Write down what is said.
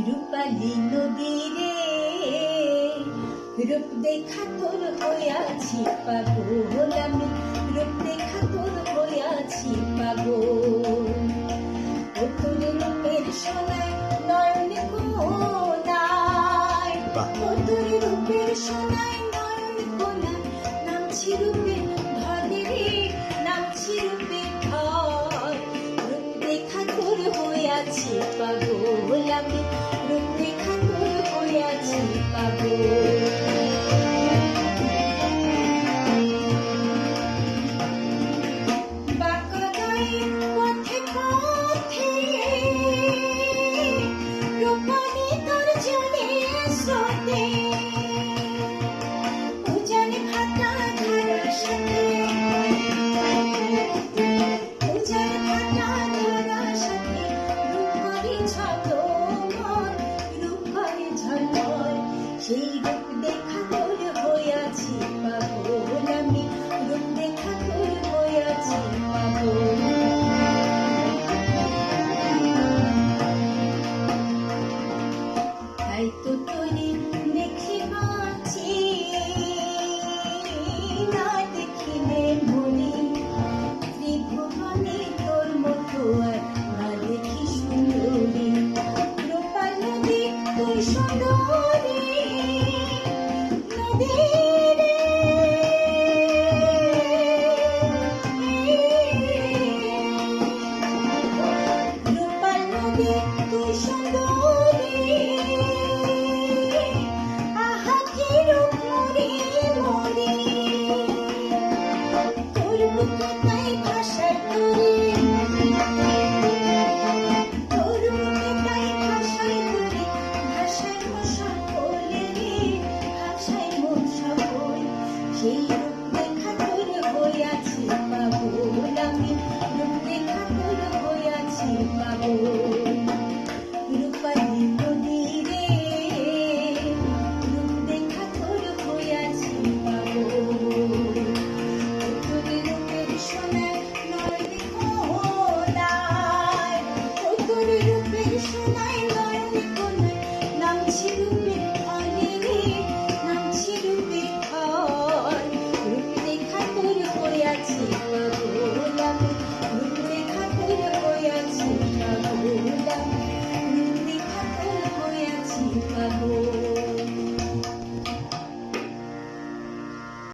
রূপালী নদীরে রূপ দেখা তোর হইয়াছি পাগল আমি, রূপ দেখা তোর হইয়াছি পাগল। ও তোর রূপের সোনায় নয়ন কোনায়, ও তোর রূপের সোনায় নয়ন কোনায়, নামছি রূপের ধরে রে, নামছি রূপের ধর। রূপ দেখা তোর হইয়াছি পাগল আমি, রূপ দেখা তোর হইয়াছি পাগল। সেই রূপ দেখা তোর হইয়াছি পাগল আমি, রূপ দেখা তোর হইয়াছি পাগল। তাই তো তোরে দেখি বাঁচি, না দেখিলে মরি, ত্রিভুবনে তোর মতো আর না দেখি সুন্দরী। রূপা নদী তুই সুন্দরী, রূপা নদী